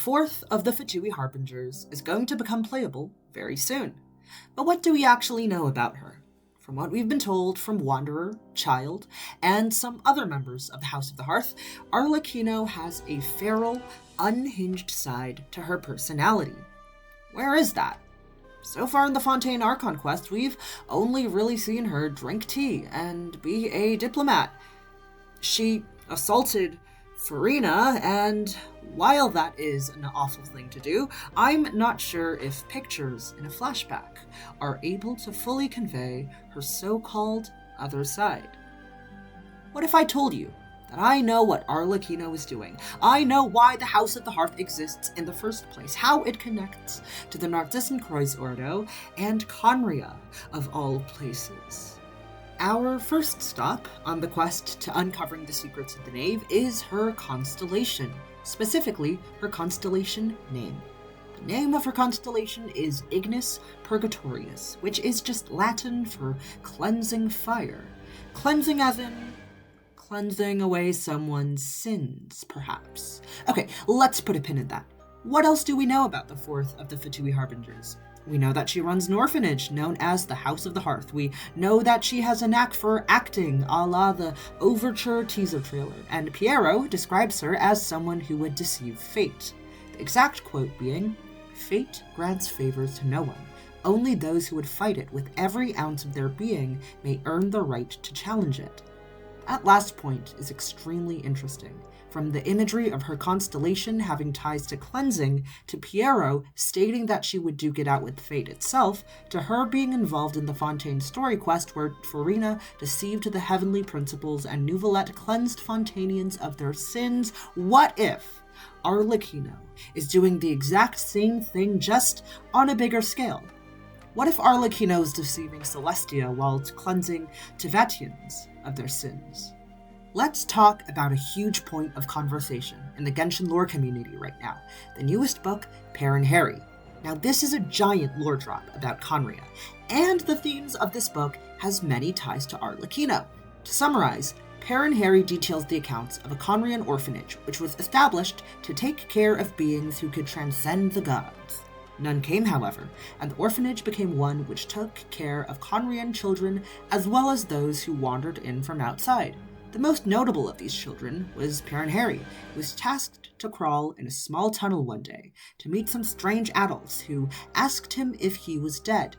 fourth of the Fatui Harbingers is going to become playable very soon. But what do we actually know about her? From what we've been told from Wanderer, Child, and some other members of the House of the Hearth, Arlecchino has a feral, unhinged side to her personality. Where is that? So far in the Fontaine Archon quest, we've only really seen her drink tea and be a diplomat. She assaulted Perinheri, and while that is an awful thing to do, I'm not sure if pictures in a flashback are able to fully convey her so-called other side. What if I told you that I know what Arlecchino is doing? I know why the House of the Hearth exists in the first place, how it connects to the Narcissenkreuz Ordo and Khaenri'ah of all places. Our first stop on the quest to uncovering the secrets of the Knave is her constellation, specifically her constellation name. The name of her constellation is Ignis Purgatorius, which is just Latin for cleansing fire. Cleansing as in cleansing away someone's sins, perhaps. Okay, let's put a pin in that. What else do we know about the fourth of the Fatui Harbingers? We know that she runs an orphanage known as the House of the Hearth. We know that she has a knack for acting, a la the Overture teaser trailer, and Piero describes her as someone who would deceive fate. The exact quote being, "Fate grants favors to no one. Only those who would fight it with every ounce of their being may earn the right to challenge it." That last point is extremely interesting. From the imagery of her constellation having ties to cleansing, to Piero stating that she would duke it out with fate itself, to her being involved in the Fontaine story quest where Perinheri deceived the heavenly principles and Nouvelette cleansed Fontainians of their sins. What if Arlecchino is doing the exact same thing, just on a bigger scale? What if Arlecchino is deceiving Celestia while cleansing Teyvatians of their sins? Let's talk about a huge point of conversation in the Genshin lore community right now, the newest book, Perinheri. Now this is a giant lore drop about Khaenri'ah, and the themes of this book has many ties to Arlecchino. To summarize, Perinheri details the accounts of a Khaenri'ah orphanage, which was established to take care of beings who could transcend the gods. None came, however, and the orphanage became one which took care of Khaenri'ah children as well as those who wandered in from outside. The most notable of these children was Perinheri, who was tasked to crawl in a small tunnel one day to meet some strange adults who asked him if he was dead.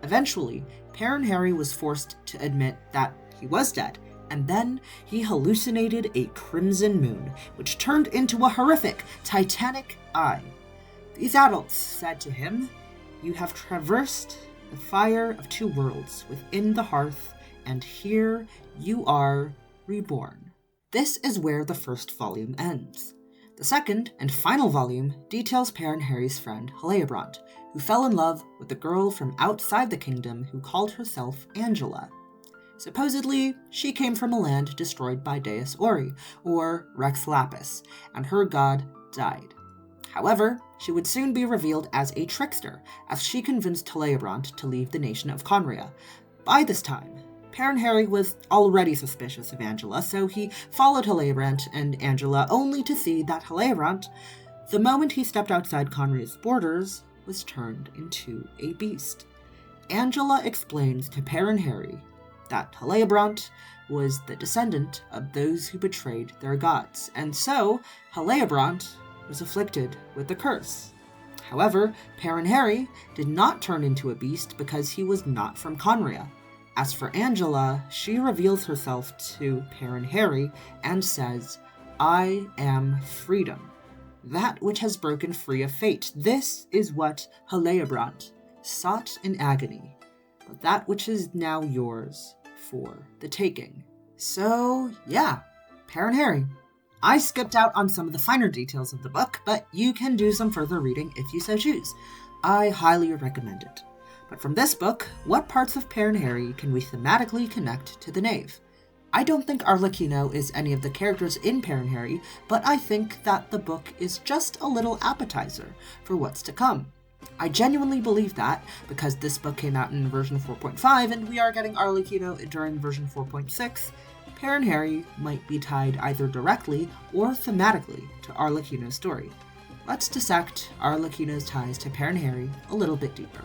Eventually, Perinheri was forced to admit that he was dead, and then he hallucinated a crimson moon, which turned into a horrific, titanic eye. These adults said to him, "You have traversed the fire of two worlds within the hearth, and here you are reborn." This is where the first volume ends. The second and final volume details Perinheri's friend Heleabrant, who fell in love with a girl from outside the kingdom who called herself Angela. Supposedly, she came from a land destroyed by Deus Ori, or Rex Lapis, and her god died. However, she would soon be revealed as a trickster, as she convinced Heleabrant to leave the nation of Khaenri'ah. By this time, Perinheri was already suspicious of Angela, so he followed Heleabrant and Angela only to see that Heleabrant, the moment he stepped outside Khaenri'ah's borders, was turned into a beast. Angela explains to Perinheri that Heleabrant was the descendant of those who betrayed their gods, and so Heleabrant was afflicted with the curse. However, Perinheri did not turn into a beast because he was not from Khaenri'ah. As for Angela, she reveals herself to Perinheri and says, "I am freedom, that which has broken free of fate." This is what Heleabrant sought in agony, but that which is now yours for the taking. So, yeah, Perinheri. I skipped out on some of the finer details of the book, but you can do some further reading if you so choose. I highly recommend it. But from this book, what parts of Perinheri can we thematically connect to the Knave? I don't think Arlecchino is any of the characters in Perinheri, but I think that the book is just a little appetizer for what's to come. I genuinely believe that, because this book came out in version 4.5 and we are getting Arlecchino during version 4.6, Perinheri might be tied either directly or thematically to Arlecchino's story. let's dissect Arlecchino's ties to Perinheri a little bit deeper.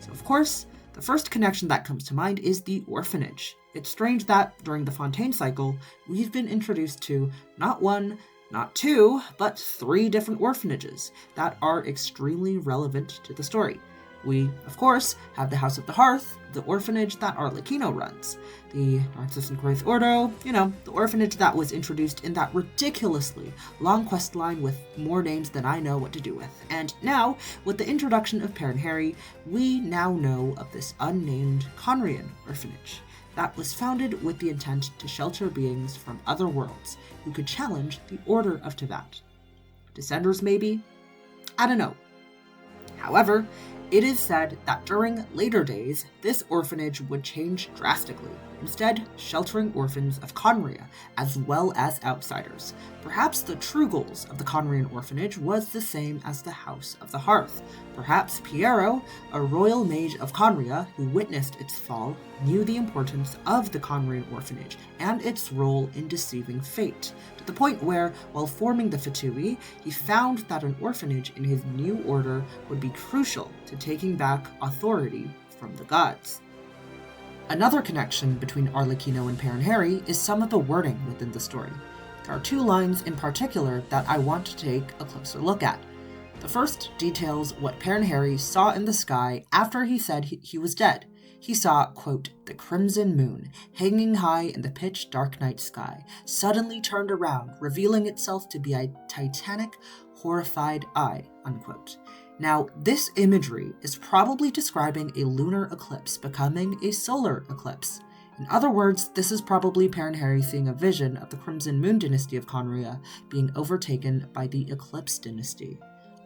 So, of course, the first connection that comes to mind is the orphanage. It's strange that, during the Fontaine cycle, we've been introduced to not one, not two, but 3 different orphanages that are extremely relevant to the story. We, of course, have the House of the Hearth, the orphanage that Arlecchino runs. The Narcissenkreuz Ordo, the orphanage that was introduced in that ridiculously long quest line with more names than I know what to do with. And now, with the introduction of Perinheri, we now know of this unnamed Khaenri'ah orphanage that was founded with the intent to shelter beings from other worlds who could challenge the Order of Teyvat. Descenders, maybe? I don't know. However, it is said that during later days, this orphanage would change drastically, instead sheltering orphans of Khaenri'ah as well as outsiders. Perhaps the true goals of the Khaenri'ah orphanage was the same as the House of the Hearth. Perhaps Piero, a royal mage of Khaenri'ah who witnessed its fall, knew the importance of the Khaenri'ah orphanage and its role in deceiving fate, to the point where, while forming the Fatui, he found that an orphanage in his new order would be crucial to taking back authority from the gods. Another connection between Arlecchino and Perinheri is some of the wording within the story. There are 2 lines in particular that I want to take a closer look at. The first details what Perinheri saw in the sky after he said he was dead. He saw, quote, the crimson moon, hanging high in the pitch-dark night sky, suddenly turned around, revealing itself to be a titanic, horrified eye, unquote. Now, this imagery is probably describing a lunar eclipse becoming a solar eclipse. In other words, this is probably Perinheri seeing a vision of the Crimson Moon dynasty of Khaenri'ah being overtaken by the Eclipse dynasty.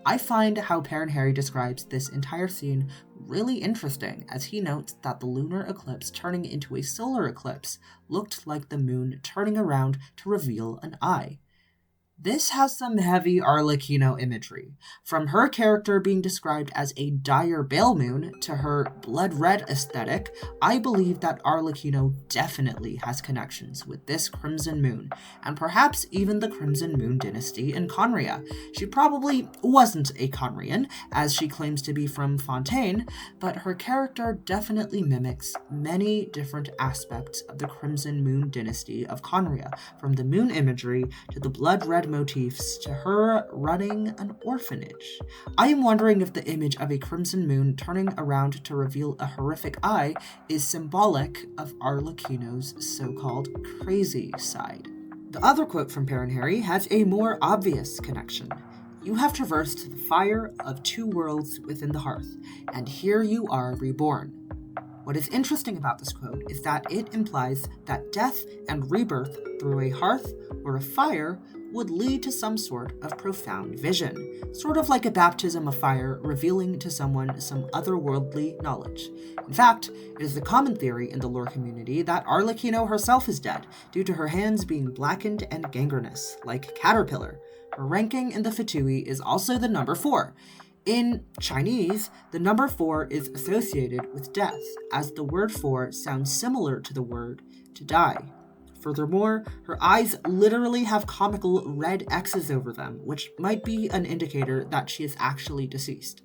I find how Perinheri describes this entire scene really interesting, as he notes that the lunar eclipse turning into a solar eclipse looked like the moon turning around to reveal an eye. This has some heavy Arlecchino imagery, from her character being described as a dire bale moon to her blood red aesthetic. I believe that Arlecchino definitely has connections with this Crimson Moon, and perhaps even the Crimson Moon dynasty in Khaenri'ah. She probably wasn't a Khaenri'ah, as she claims to be from Fontaine, but her character definitely mimics many different aspects of the Crimson Moon dynasty of Khaenri'ah, from the moon imagery to the blood red motifs to her running an orphanage. I am wondering if the image of a crimson moon turning around to reveal a horrific eye is symbolic of Arlecchino's so-called crazy side. The other quote from Perinheri has a more obvious connection. You have traversed the fire of 2 worlds within the hearth, and here you are reborn. What is interesting about this quote is that it implies that death and rebirth through a hearth or a fire would lead to some sort of profound vision, sort of like a baptism of fire revealing to someone some otherworldly knowledge. In fact, it is the common theory in the lore community that Arlecchino herself is dead, due to her hands being blackened and gangrenous, like Caterpillar. Her ranking in the Fatui is also the number 4. In Chinese, the number 4 is associated with death, as the word for sounds similar to the word to die. Furthermore, her eyes literally have comical red X's over them, which might be an indicator that she is actually deceased.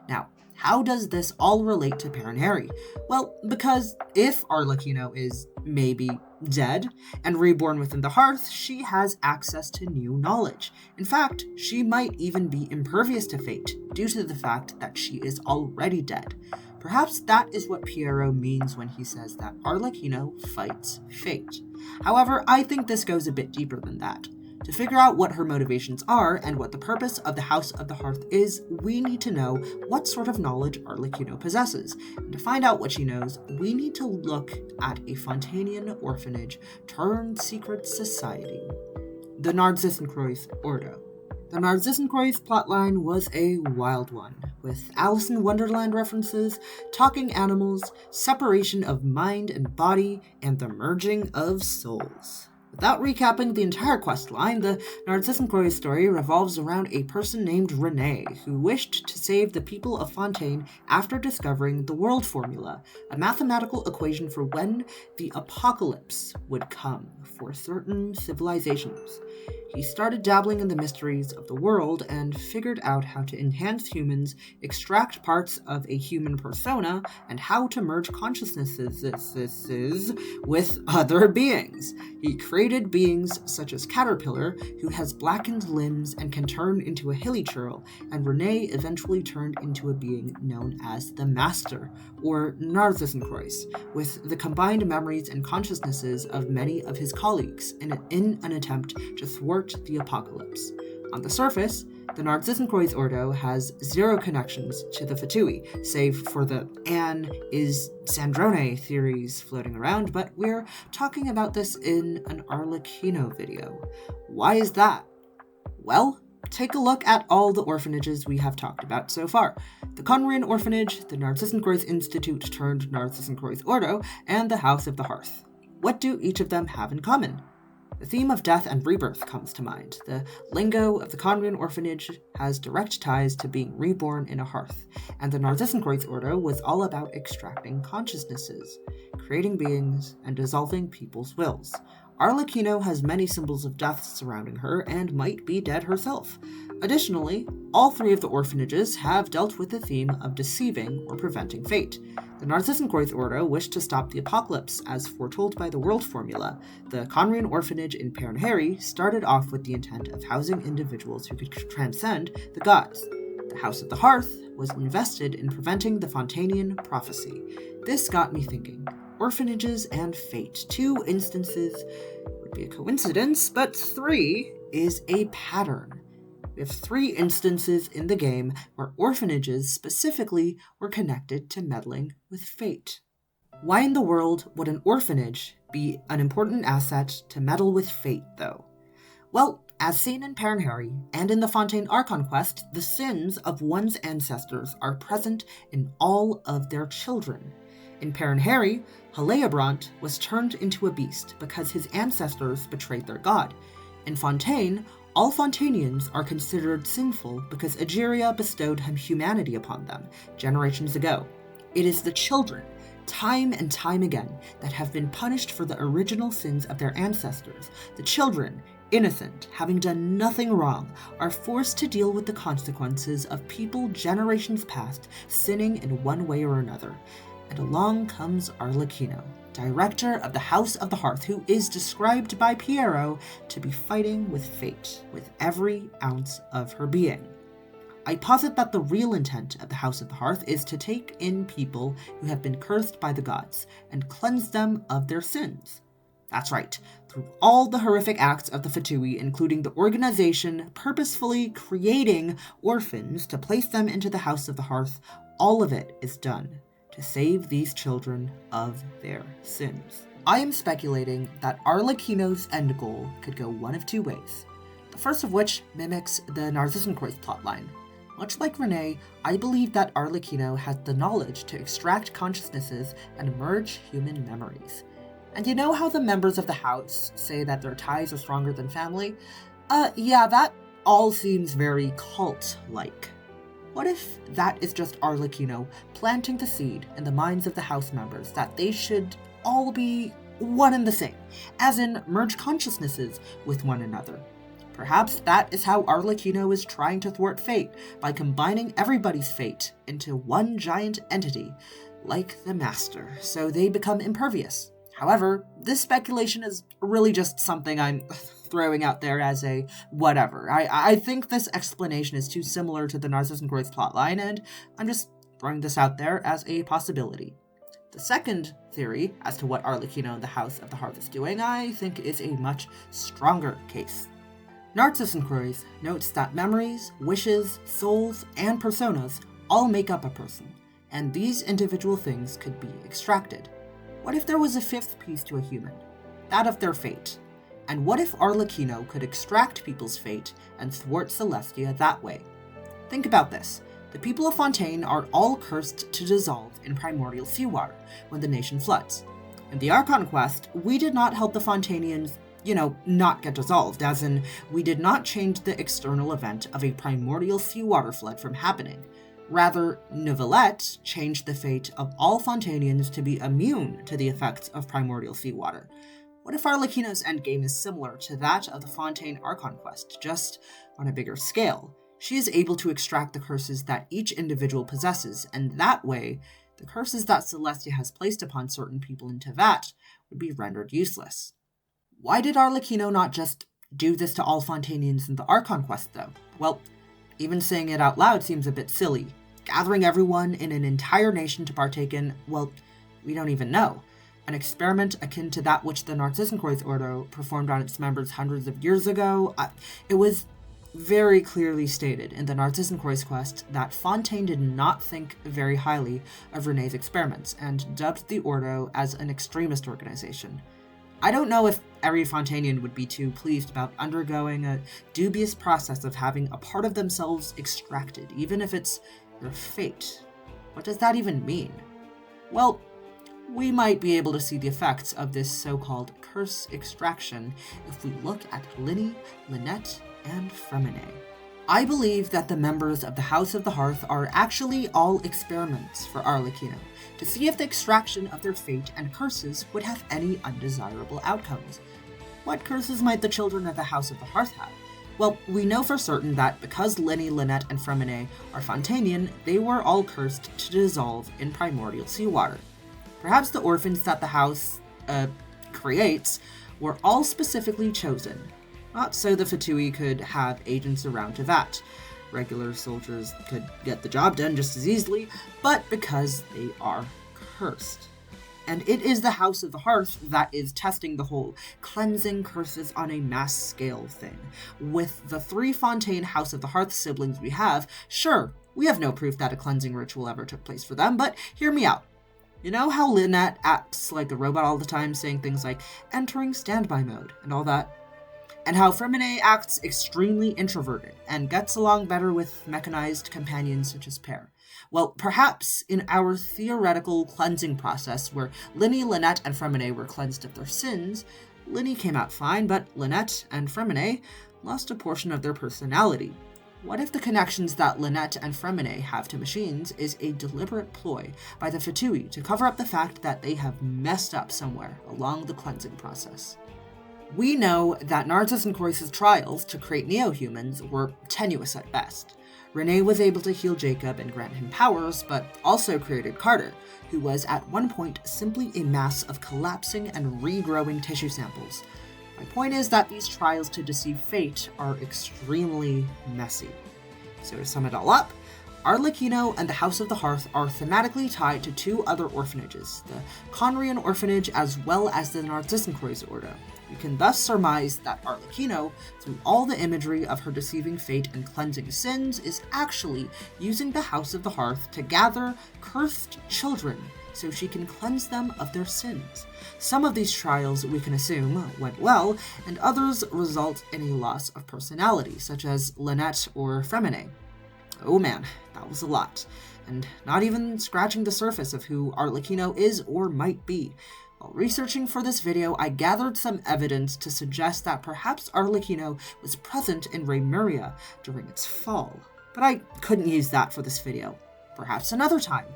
Now, how does this all relate to Perinheri? Well, because if Arlecchino is maybe dead and reborn within the hearth, she has access to new knowledge. In fact, she might even be impervious to fate due to the fact that she is already dead. Perhaps that is what Piero means when he says that Arlecchino fights fate. However, I think this goes a bit deeper than that. To figure out what her motivations are and what the purpose of the House of the Hearth is, we need to know what sort of knowledge Arlecchino possesses. And to find out what she knows, we need to look at a Fontainian orphanage turned secret society. The Narcissenkreuz Ordo. The Narcissenkreuz plotline was a wild one, with Alice in Wonderland references, talking animals, separation of mind and body, and the merging of souls. Without recapping the entire questline, the Narcissenkreuz story revolves around a person named Renee, who wished to save the people of Fontaine after discovering the world formula, a mathematical equation for when the apocalypse would come for certain civilizations. He started dabbling in the mysteries of the world and figured out how to enhance humans, extract parts of a human persona, and how to merge consciousnesses with other beings. He created beings such as Caterpillar, who has blackened limbs and can turn into a hilly churl, and Renee eventually turned into a being known as the Master, or Narcissenkreuz, with the combined memories and consciousnesses of many of his colleagues in an attempt to thwart the apocalypse. On the surface, the Narcissenkreuz Ordo has zero connections to the Fatui, save for the Anne is Sandrone theories floating around, but we're talking about this in an Arlecchino video. Why is that? Well, take a look at all the orphanages we have talked about so far. The Khaenri'ah Orphanage, the Narcissenkreuz Institute turned Narcissenkreuz Ordo, and the House of the Hearth. What do each of them have in common? The theme of death and rebirth comes to mind. The lingo of the Khaenri'ah Orphanage has direct ties to being reborn in a hearth, and the Narcissenkreuz Ordo was all about extracting consciousnesses, creating beings, and dissolving people's wills. Arlecchino has many symbols of death surrounding her and might be dead herself. Additionally, all three of the orphanages have dealt with the theme of deceiving or preventing fate. The Narcissenkreuz Ordo wished to stop the apocalypse, as foretold by the world formula. The Khaenri'ah Orphanage in Perinheri started off with the intent of housing individuals who could transcend the gods. The House of the Hearth was invested in preventing the Fontainian prophecy. This got me thinking. Orphanages and fate. 2 instances would be a coincidence, but 3 is a pattern. We have 3 instances in the game where orphanages specifically were connected to meddling with fate. Why in the world would an orphanage be an important asset to meddle with fate, though? Well, as seen in Perinheri and in the Fontaine Archon quest, the sins of one's ancestors are present in all of their children. In Perinheri, Haleabrant was turned into a beast because his ancestors betrayed their god. In Fontaine, all Fontainians are considered sinful because Egeria bestowed humanity upon them generations ago. It is the children, time and time again, that have been punished for the original sins of their ancestors. The children, innocent, having done nothing wrong, are forced to deal with the consequences of people generations past sinning in one way or another. And along comes Arlecchino, director of the House of the Hearth, who is described by Piero to be fighting with fate with every ounce of her being. I posit that the real intent of the House of the Hearth is to take in people who have been cursed by the gods and cleanse them of their sins. That's right, through all the horrific acts of the Fatui, including the organization purposefully creating orphans to place them into the House of the Hearth, all of it is done to save these children of their sins. I am speculating that Arlecchino's end goal could go one of 2 ways, the first of which mimics the Narcissenkreuz plotline. Much like Renee, I believe that Arlecchino has the knowledge to extract consciousnesses and merge human memories. And you know how the members of the house say that their ties are stronger than family? Yeah, that all seems very cult-like. What if that is just Arlecchino planting the seed in the minds of the house members that they should all be one and the same, as in merge consciousnesses with one another? Perhaps that is how Arlecchino is trying to thwart fate, by combining everybody's fate into one giant entity, like the Master, so they become impervious. However, this speculation is really just something I'm throwing out there as a whatever. I think this explanation is too similar to the Narcissenkreuz plotline, and I'm just throwing this out there as a possibility. The second theory as to what Arlecchino and the House of the Hearth is doing, I think, is a much stronger case. Narcissenkreuz notes that memories, wishes, souls, and personas all make up a person, and these individual things could be extracted. What if there was a 5th piece to a human? That of their fate. And what if Arlecchino could extract people's fate and thwart Celestia that way? Think about this. The people of Fontaine are all cursed to dissolve in primordial seawater when the nation floods. In the Archon quest, we did not help the Fontainians not get dissolved, as in, we did not change the external event of a primordial seawater flood from happening. Rather, Neuvillette changed the fate of all Fontainians to be immune to the effects of primordial seawater. What if Arlecchino's endgame is similar to that of the Fontaine Archon quest, just on a bigger scale? She is able to extract the curses that each individual possesses, and that way, the curses that Celestia has placed upon certain people in Teyvat would be rendered useless. Why did Arlecchino not just do this to all Fontainians in the Archon quest, though? Well, even saying it out loud seems a bit silly. Gathering everyone in an entire nation to partake in, well, we don't even know. An experiment akin to that which the Narcissenkreuz Ordo performed on its members hundreds of years ago. It was very clearly stated in the Narcissenkreuz quest that Fontaine did not think very highly of Rene's experiments and dubbed the Ordo as an extremist organization. I don't know if every Fontainian would be too pleased about undergoing a dubious process of having a part of themselves extracted, even if it's their fate. What does that even mean? Well, we might be able to see the effects of this so-called curse extraction if we look at Lyney, Lynette, and Perinheri. I believe that the members of the House of the Hearth are actually all experiments for Arlecchino, to see if the extraction of their fate and curses would have any undesirable outcomes. What curses might the children of the House of the Hearth have? Well, we know for certain that because Lyney, Lynette, and Perinheri are Fontainian, they were all cursed to dissolve in primordial seawater. Perhaps the orphans that the house creates were all specifically chosen, not so the Fatui could have agents around Teyvat. Regular soldiers could get the job done just as easily, but because they are cursed. And it is the House of the Hearth that is testing the whole cleansing curses on a mass scale thing. With the 3 Fontaine House of the Hearth siblings we have, sure, we have no proof that a cleansing ritual ever took place for them, but hear me out. You know how Lynette acts like a robot all the time, saying things like entering standby mode and all that? And how Perinheri acts extremely introverted and gets along better with mechanized companions such as Per. Well, perhaps in our theoretical cleansing process where Lyney, Lynette, and Perinheri were cleansed of their sins, Lyney came out fine, but Lynette and Perinheri lost a portion of their personality. What if the connections that Lynette and Perinheri have to machines is a deliberate ploy by the Fatui to cover up the fact that they have messed up somewhere along the cleansing process? We know that Narcissenkreuz's trials to create neo-humans were tenuous at best. Rene was able to heal Jacob and grant him powers, but also created Carter, who was at one point simply a mass of collapsing and regrowing tissue samples. My point is that these trials to deceive fate are extremely messy. So to sum it all up, Arlecchino and the House of the Hearth are thematically tied to 2 other orphanages, the Khaenri'ah orphanage as well as the Narcissenkreuz Ordo. You can thus surmise that Arlecchino, through all the imagery of her deceiving fate and cleansing sins, is actually using the House of the Hearth to gather cursed children so she can cleanse them of their sins. Some of these trials, we can assume, went well, and others result in a loss of personality, such as Lynette or Perinheri. Oh man, that was a lot, and not even scratching the surface of who Arlecchino is or might be. While researching for this video, I gathered some evidence to suggest that perhaps Arlecchino was present in Khaenri'ah during its fall, but I couldn't use that for this video. Perhaps another time.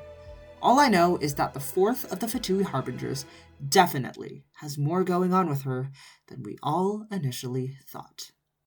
All I know is that the 4th of the Fatui Harbingers definitely has more going on with her than we all initially thought.